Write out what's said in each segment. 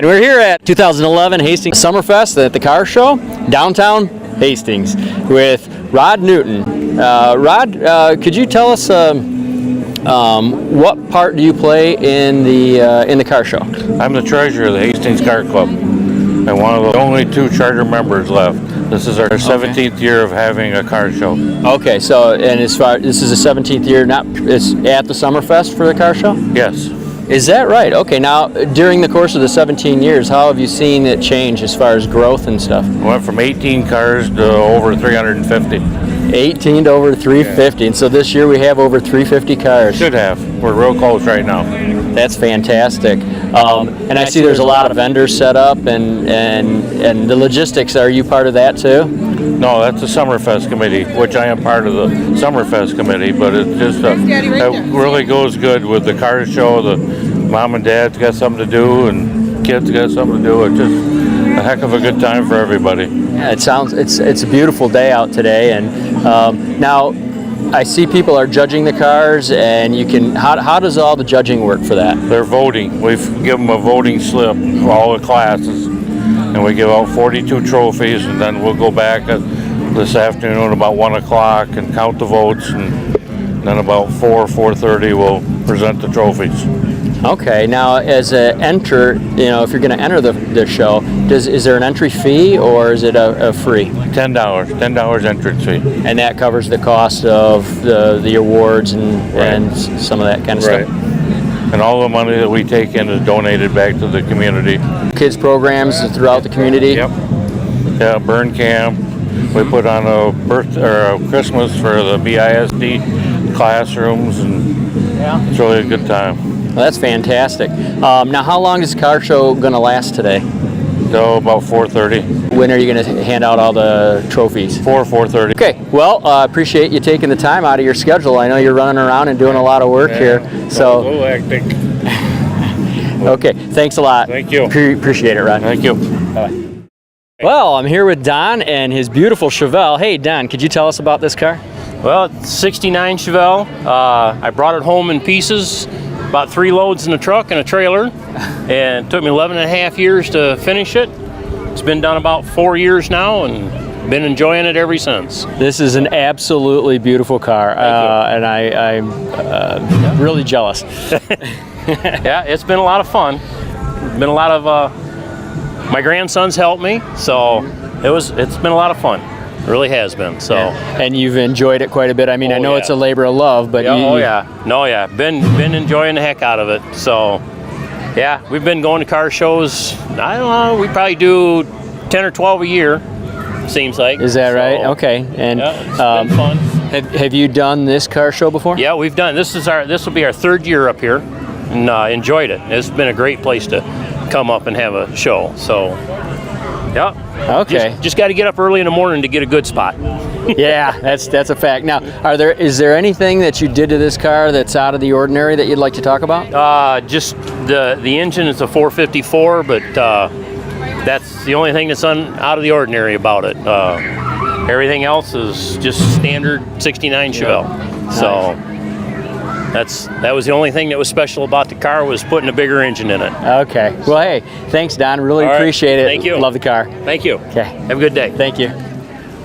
And we're here at 2011 Hastings Summerfest at the car show, downtown Hastings, with Rod Newton. Rod, could you tell us what part do you play in the car show? I'm the treasurer of the Hastings Car Club, and one of the only 2 charter members left. This is our 17th year of having a car show. Okay, so and this is the 17th year. It's at the Summerfest for the car show. Yes. Is that right? Okay, now during the course of the 17 years, how have you seen it change as far as growth and stuff? We went from 18 cars to over 350. 18 to over 350, yeah. And so this year we have over 350 cars. Should have. We're real close right now. That's fantastic. And I see there's a lot of vendors set up, and the logistics. Are you part of that too? No, that's the Summerfest committee, which I am part of the Summerfest committee. But it just it really goes good with the car show. The mom and dad's got something to do, and kids got something to do. It's just a heck of a good time for everybody. Yeah, it's a beautiful day out today, and now I see people are judging the cars, and you can. How does all the judging work for that? They're voting. We've given them a voting slip for all the classes, and we give out 42 trophies, and then we'll go back this afternoon about 1 o'clock and count the votes, and then about 4:30 we'll present the trophies. Okay, now as an enter, if you're going to enter the show, is there an entry fee or is it a free? $10 entrance fee. And that covers the cost of the awards and some of that kind of stuff. And all the money that we take in is donated back to the community. Kids programs throughout the community. Yep. Yeah, burn camp. We put on a Christmas for the BISD classrooms, and it's really a good time. Well, that's fantastic. Now, how long is the car show going to last today? So about 4:30. When are you going to hand out all the trophies? 4:30. Okay. Well, I appreciate you taking the time out of your schedule. I know you're running around and doing a lot of work here. So. A little hectic. Okay. Thanks a lot. Thank you. Appreciate it, Rod. Thank you. Bye. Well, I'm here with Don and his beautiful Chevelle. Hey, Don, could you tell us about this car? Well, it's 69 Chevelle. I brought it home in pieces. About 3 loads in a truck and a trailer, and it took me 11 and a half years to finish it. It's been done about 4 years now, and been enjoying it ever since. This is an absolutely beautiful car, and I'm really jealous. Yeah, it's been a lot of fun. Been a lot of my grandsons helped me, so it's been a lot of fun. It really has been. So. And you've enjoyed it quite a bit. I mean, I know it's a labor of love, but been enjoying the heck out of it. So, yeah, we've been going to car shows. I don't know. We probably do 10 or 12 a year. Seems like. Is that right? Okay. And it's been fun. Have you done this car show before? Yeah, we've done. This will be our 3rd year up here, and enjoyed it. It's been a great place to come up and have a show. So. Yeah. Okay. Just got to get up early in the morning to get a good spot. Yeah, that's a fact. Now, is there anything that you did to this car that's out of the ordinary that you'd like to talk about? Just the engine is a 454, but that's the only thing that's out of the ordinary about it. Everything else is just standard 69 Chevelle. Nice. So. That was the only thing that was special about the car, was putting a bigger engine in it. Okay. Well, hey, thanks, Don. Really appreciate it. Thank you. Love the car. Thank you. Okay. Have a good day. Thank you.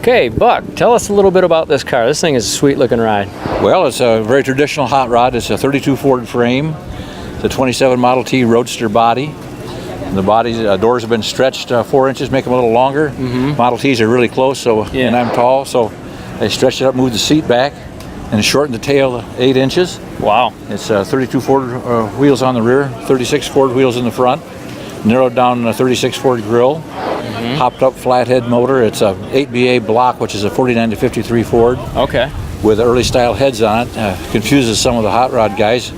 Okay, Buck, tell us a little bit about this car. This thing is a sweet-looking ride. Well, it's a very traditional hot rod. It's a 32 Ford frame. It's a 27 Model T Roadster body. And the doors have been stretched 4 inches, make them a little longer. Mm-hmm. Model Ts are really close, and I'm tall, so they stretched it up, moved the seat back, and shortened the tail 8 inches. Wow. It's 32 Ford wheels on the rear, 36 Ford wheels in the front, narrowed down 36 Ford grille, hopped up flathead motor. It's a 8BA block, which is a 49 to 53 Ford. Okay. With early style heads on it. Confuses some of the hot rod guys.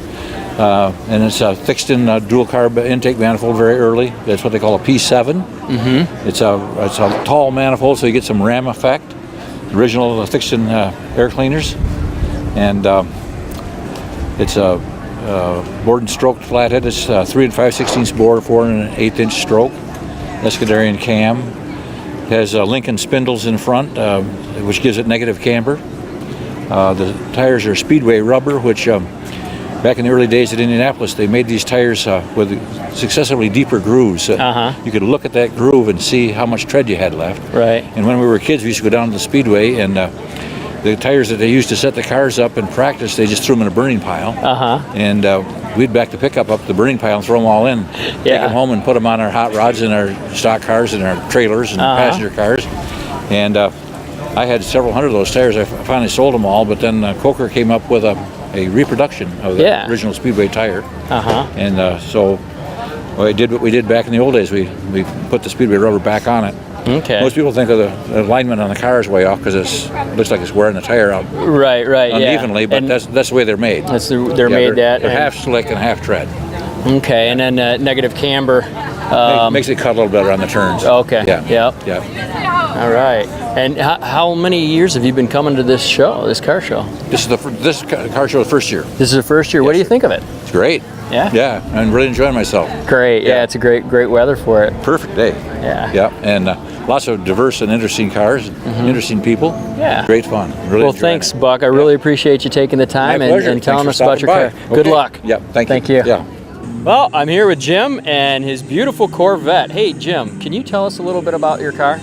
And it's a fixed in dual carb intake manifold very early. That's what they call a P7. Mm-hmm. It's a tall manifold, so you get some ram effect. Original fixed in air cleaners. And it's a bored and stroked flathead. It's 3 5/16 bore, 4 1/8 stroke. Escadarian cam. It has Lincoln spindles in front, which gives it negative camber. The tires are Speedway rubber, which back in the early days at Indianapolis, they made these tires with successively deeper grooves. You could look at that groove and see how much tread you had left. Right. And when we were kids, we used to go down to the speedway, and the tires that they used to set the cars up in practice, they just threw them in a burning pile. And we'd back the pickup up the burning pile and throw them all in. Take them home and put them on our hot rods and our stock cars and our trailers and passenger cars. And I had several hundred of those tires. I finally sold them all, but then Coker came up with a reproduction of the original Speedway tire. And so we did what we did back in the old days. We put the Speedway rubber back on it. Okay. Most people think of the alignment on the car is way off because it looks like it's wearing the tire out unevenly, but that's the way they're made. They're made that. They're half slick and half tread. Okay, and then negative camber. Makes it cut a little better on the turns. Okay. Yeah. All right. And how many years have you been coming to this show, this car show? This car show the first year. This is the first year. What do you think of it? It's great. Yeah, I'm really enjoying myself. Great. Yeah, it's a great weather for it. Perfect day. Yeah. And lots of diverse and interesting cars, interesting people. Yeah. Great fun. Really well, thanks, Buck. I really appreciate you taking the time and telling us about your car. Okay. Good luck. Yep. Thank you. Yeah. Well, I'm here with Jim and his beautiful Corvette. Hey, Jim, can you tell us a little bit about your car?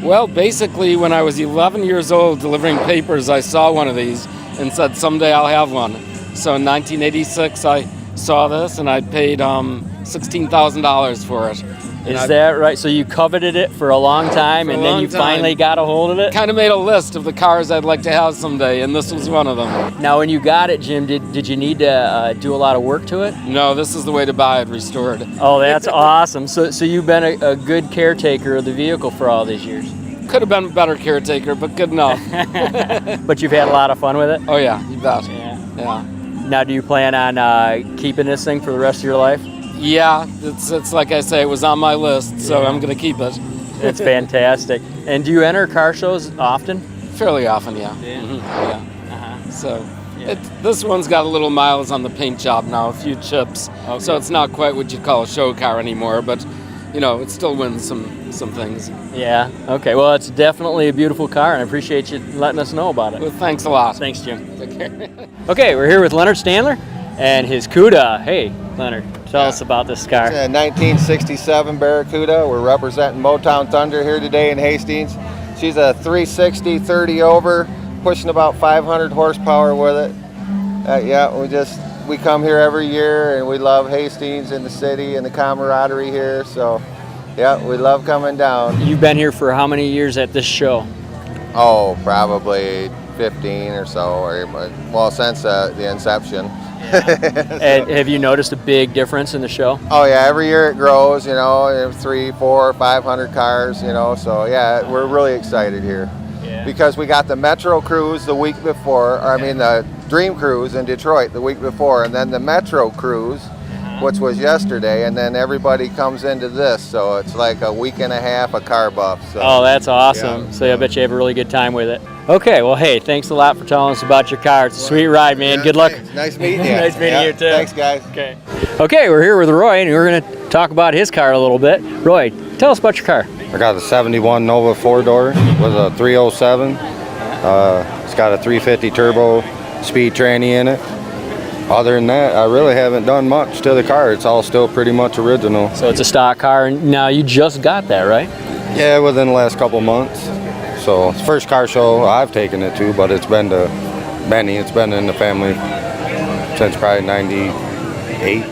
Well, basically, when I was 11 years old delivering papers, I saw one of these and said, someday I'll have one. So in 1986, I saw this and I paid $16,000 for it. Is that right? So you coveted it for a long time and then you finally got a hold of it? Kind of made a list of the cars I'd like to have someday, and this was one of them. Now, when you got it, Jim, did you need to do a lot of work to it? No, this is the way to buy it restored. Oh, that's awesome. So you've been a good caretaker of the vehicle for all these years? Could have been a better caretaker, but good enough. But you've had a lot of fun with it? Oh, yeah, you bet. Yeah. Now, do you plan on keeping this thing for the rest of your life? Yeah, it's like I say, it was on my list, so I'm going to keep it. It's fantastic. And do you enter car shows often? Fairly often, yeah. So this one's got a little miles on the paint job now, a few chips. Okay. So it's not quite what you'd call a show car anymore, but it still wins some things. Yeah. Okay. Well, it's definitely a beautiful car, and I appreciate you letting us know about it. Well, thanks a lot. Thanks, Jim. Take care. Okay, we're here with Leonard Standler and his Cuda. Hey, Leonard, tell us about this car. It's a 1967 Barracuda. We're representing Motown Thunder here today in Hastings. She's a 360, 30 over, pushing about 500 horsepower with it. We come here every year, and we love Hastings and the city and the camaraderie here. So, we love coming down. You've been here for how many years at this show? Oh, probably 15 or so, since the inception. And have you noticed a big difference in the show? Oh yeah, every year it grows, 300, 400, 500 cars, so yeah, we're really excited here. Because we got the Metro Cruise the week before, the Dream Cruise in Detroit the week before, and then the Metro Cruise, which was yesterday, and then everybody comes into this, so it's like a week and a half of car buff. So. Oh, that's awesome. So I bet you have a really good time with it. Okay, well, hey, thanks a lot for telling us about your car. It's a sweet ride, man. Good luck. Nice meeting you. Nice meeting you, too. Thanks, guys. Okay, we're here with Roy, and we're going to talk about his car a little bit. Roy, tell us about your car. I got a 71 Nova 4-door with a 307. It's got a 350 turbo speed tranny in it. Other than that, I really haven't done much to the car. It's all still pretty much original. So it's a stock car, and now you just got that, right? Yeah, within the last couple months. So it's the first car show I've taken it to, but it's been to many. It's been in the family since probably 98.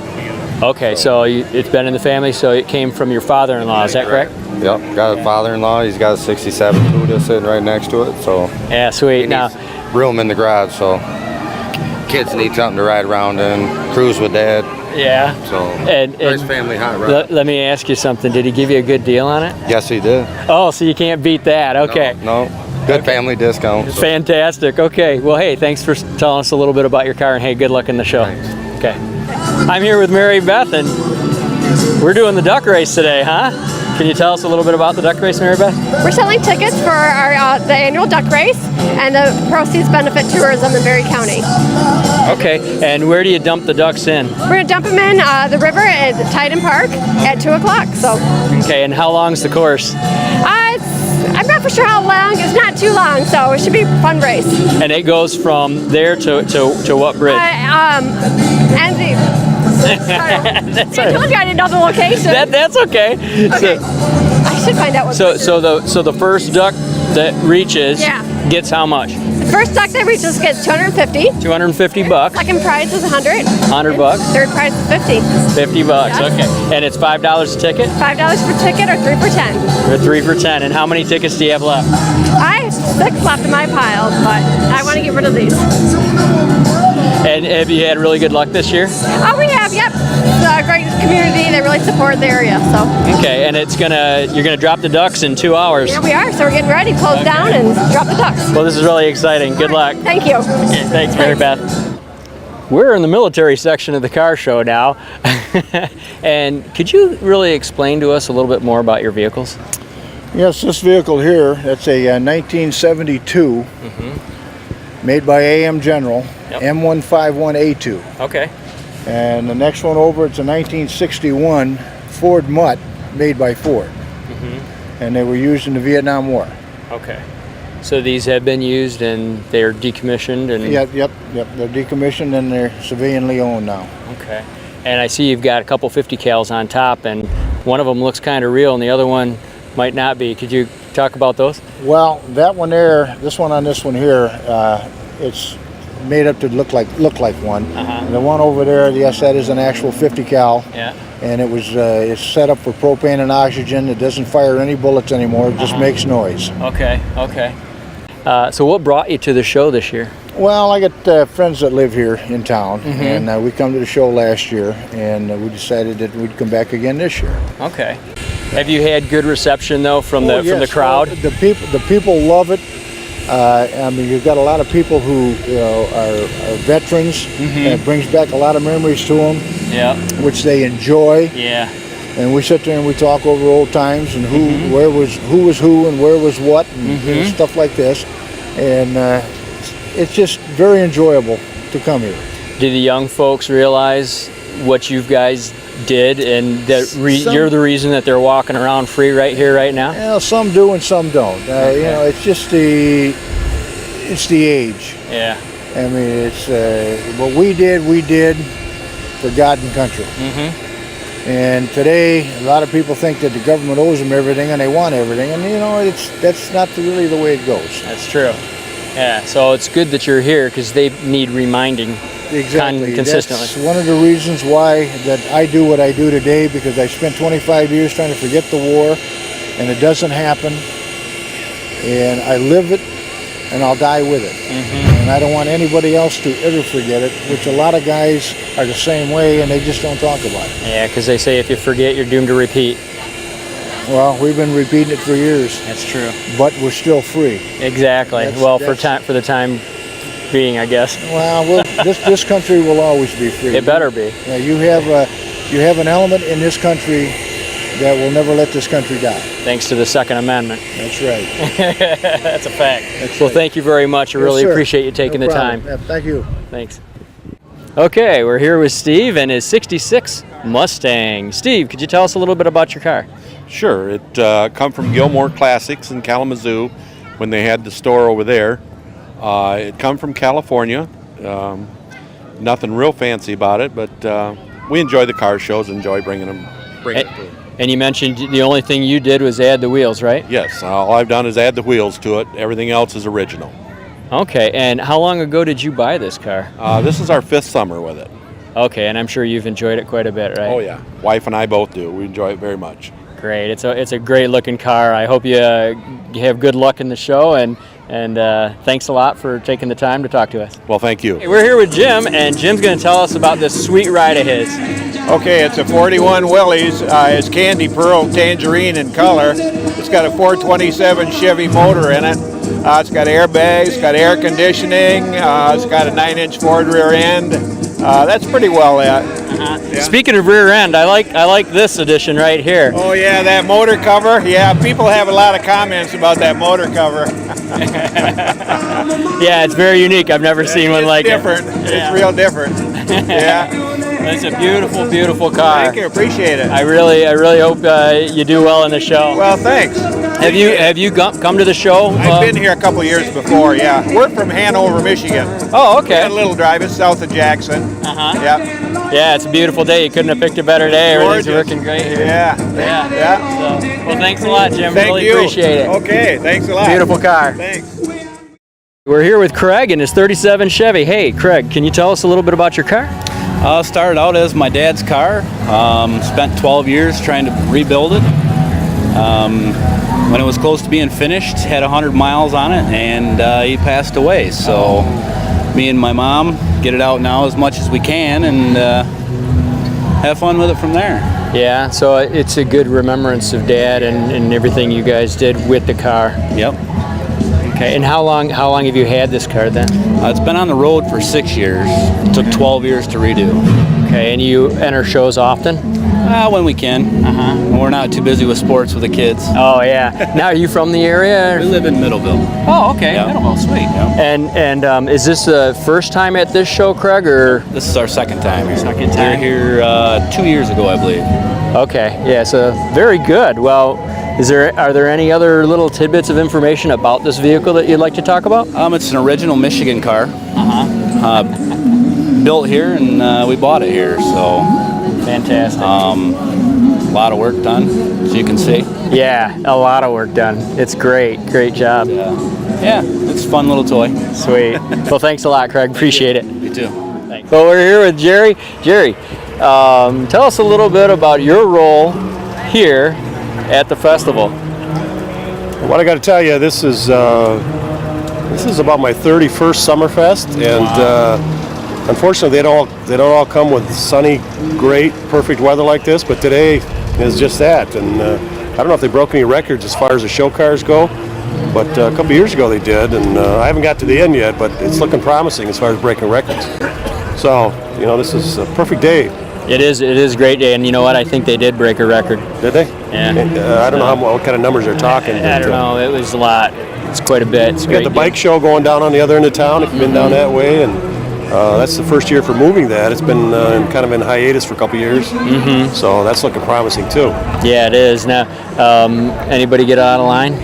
Okay, so it's been in the family, so it came from your father-in-law, is that correct? Yep, got a father-in-law. He's got a 67 Cuda sitting right next to it. So yeah, sweet. Now room in the garage, so kids need something to ride around in, cruise with Dad. Yeah. So nice family hot rod. Let me ask you something. Did he give you a good deal on it? Yes, he did. Oh, so you can't beat that. Okay. No. Good family discount. So. Fantastic. Okay. Well, hey, thanks for telling us a little bit about your car, and hey, good luck in the show. Thanks. Okay. I'm here with Mary Beth, and we're doing the duck race today, huh? Can you tell us a little bit about the duck race, Mary Beth? We're selling tickets for the annual duck race, and the proceeds benefit tourism in Berry County. Okay, and where do you dump the ducks in? We're going to dump them in the river at Titan Park at 2 o'clock. So. Okay, and how long's the course? It's I'm not for sure how long. It's not too long, so it should be a fun race. And it goes from there to what bridge? And the. That's I told you I didn't know the location. That's okay. Okay. I should find out what. So the first duck that reaches gets how much? The first duck that reaches gets $250. $250. Second prize is $100. $100. Third prize is $50. $50. Yes. Okay. And it's $5 a ticket? $5 per ticket or 3 for 10. Or 3 for 10. And how many tickets do you have left? I have 6 left in my pile, but I want to get rid of these. And have you had really good luck this year? Oh, we have, yep. It's a great community. They really support the area, so. Okay, and you're gonna drop the ducks in 2 hours. Here we are, so we're getting ready, close down, and drop the ducks. Well, this is really exciting. Good luck. Thank you. Okay, thanks, Mary Beth. We're in the military section of the car show now. And could you really explain to us a little bit more about your vehicles? Yes, this vehicle here, that's a 1972, made by AM General, M151A2. Okay. And the next one over, it's a 1961 Ford Mutt, made by Ford. And they were used in the Vietnam War. Okay. So these have been used and they're decommissioned and... Yep. They're decommissioned and they're civilianly owned now. Okay. And I see you've got a couple 50 cals on top, and one of them looks kind of real and the other one might not be. Could you talk about those? Well, that one there, this one on this one here, it's made up to look like one. The one over there, yes, that is an actual 50 cal. Yeah. And it was it's set up for propane and oxygen. It doesn't fire any bullets anymore. It just makes noise. Okay. So what brought you to the show this year? Well, I got friends that live here in town, and we come to the show last year, and we decided that we'd come back again this year. Okay. Have you had good reception though from the crowd? The people love it. I mean, you've got a lot of people who are veterans, and it brings back a lot of memories to them, which they enjoy. Yeah. And we sit there and we talk over old times and who was who and where was what and stuff like this, and it's just very enjoyable to come here. Do the young folks realize what you guys did and that you're the reason that they're walking around free right here, right now? Yeah, some do and some don't. You know, it's just the age. Yeah. I mean, it's what we did for God and country. And today, a lot of people think that the government owes them everything and they want everything, and you know, that's not really the way it goes. That's true. Yeah. So it's good that you're here because they need reminding. Exactly. Consistently. That's one of the reasons why that I do what I do today, because I spent 25 years trying to forget the war, and it doesn't happen. And I live it, and I'll die with it. And I don't want anybody else to ever forget it, which a lot of guys are the same way, and they just don't talk about it. Yeah, because they say if you forget, you're doomed to repeat. Well, we've been repeating it for years. That's true. But we're still free. Exactly. For the time being, I guess. Well, this country will always be free. It better be. Yeah, you have an element in this country that will never let this country die. Thanks to the Second Amendment. That's right. That's a fact. That's well, right. Thank you very much. I really appreciate you taking the time. Yeah, thank you. Thanks. Okay, we're here with Steve and his '66 Mustang. Steve, could you tell us a little bit about your car? Sure. It come from Gilmore Classics in Kalamazoo when they had the store over there. It come from California. Nothing real fancy about it, but we enjoy the car shows, enjoy bringing it to them. And you mentioned the only thing you did was add the wheels, right? Yes, all I've done is add the wheels to it. Everything else is original. Okay, and how long ago did you buy this car? This is our 5th summer with it. Okay, and I'm sure you've enjoyed it quite a bit, right? Oh yeah, wife and I both do. We enjoy it very much. Great, it's a great looking car. I hope you have good luck in the show, and thanks a lot for taking the time to talk to us. Well, thank you. Hey, we're here with Jim, and Jim's going to tell us about this sweet ride of his. Okay, it's a 41 Willys. It's candy pearl tangerine in color. It's got a 427 Chevy motor in it. It's got airbags, it's got air conditioning, it's got a 9-inch Ford rear end. That's pretty well that. Yeah. Speaking of rear end, I like this edition right here. Oh yeah, that motor cover. Yeah, people have a lot of comments about that motor cover. Yeah, it's very unique. I've never seen one like different. it. It's real different. Yeah. It's a beautiful, beautiful car. Thank you. Appreciate it. I really hope you do well in the show. Well, thanks. Have you come to the show? I've been here a couple years before, yeah. We're from Hanover, Michigan. Oh, okay. We had a little drive. It's south of Jackson. Yeah. Yeah, it's a beautiful day. You couldn't have picked a better day. Everything's Gorgeous. working great here. Yeah. So, well, thanks a lot, Jim. Thank really you. appreciate it. Okay, thanks a lot. Beautiful car. Thanks. We're here with Craig and his 37 Chevy. Hey, Craig, can you tell us a little bit about your car? Started out as my dad's car. Spent 12 years trying to rebuild it. When it was close to being finished, had 100 miles on it, and he passed away. So me and my mom get it out now as much as we can and have fun with it from there. Yeah, so it's a good remembrance of Dad and everything you guys did with the car. Yep. Okay, and how long have you had this car then? It's been on the road for 6 years. It took 12 years to redo. Okay, and you enter shows often? When we can. When we're not too busy with sports with the kids. Oh yeah. Now, are you from the area? We live in Middleville. Oh, okay. Yep. Middleville, sweet. Yep. And is this the first time at this show, Craig, or? This is our second time here. Second time. We were here 2 years ago, I believe. Okay, yeah, so very good. Well, are there any other little tidbits of information about this vehicle that you'd like to talk about? It's an original Michigan car. Built here, and we bought it here, so. Fantastic. A lot of work done, as you can see. Yeah, a lot of work done. It's great job. Yeah, it's a fun little toy. Sweet. Well, thanks a lot, Craig. Appreciate it. You too. Thanks. Well, we're here with Jerry. Jerry, tell us a little bit about your role here at the festival. What I got to tell you, this is about my 31st Summerfest, and unfortunately, they don't all come with sunny, great, perfect weather like this. But today is just that, and I don't know if they broke any records as far as the show cars go, but a couple years ago they did, and I haven't got to the end yet, but it's looking promising as far as breaking records. So, this is a perfect day. It is a great day, and you know what? I think they did break a record. Did they? Yeah. I don't know what kind of numbers they're talking. I don't know. It was a lot. It's quite a bit. It's we got the bike show going down on the other end of town. If you've been down that way, and that's the first year for moving that. It's been kind of in hiatus for a couple years, so that's looking promising too. Yeah, it is. Now, anybody get out of line?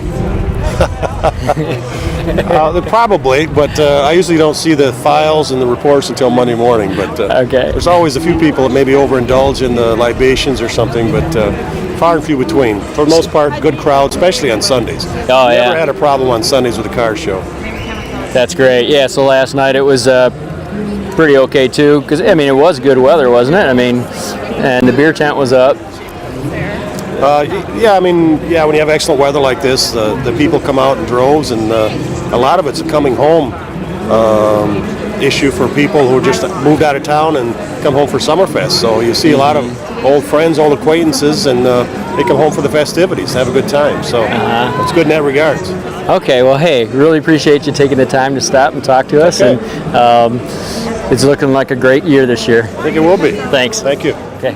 Probably, but I usually don't see the files and the reports until Monday morning. But okay. There's always a few people that maybe overindulge in the libations or something, but far and few between. For the most part, good crowd, especially on Sundays. Oh, Never had a problem on Sundays with the car show. That's great. Yeah, so last night it was pretty okay too, because it was good weather, wasn't it? And the beer tent was up. When you have excellent weather like this, the people come out in droves, and a lot of it's a coming home issue for people who just moved out of town and come home for Summerfest. So you see a lot of old friends, old acquaintances, and they come home for the festivities, have a good time. So it's good in that regards. Okay, well, hey, really appreciate you taking the time to stop and talk to us. Okay. And it's looking like a great year this year. I think it will be. Thanks. Thank you. Okay.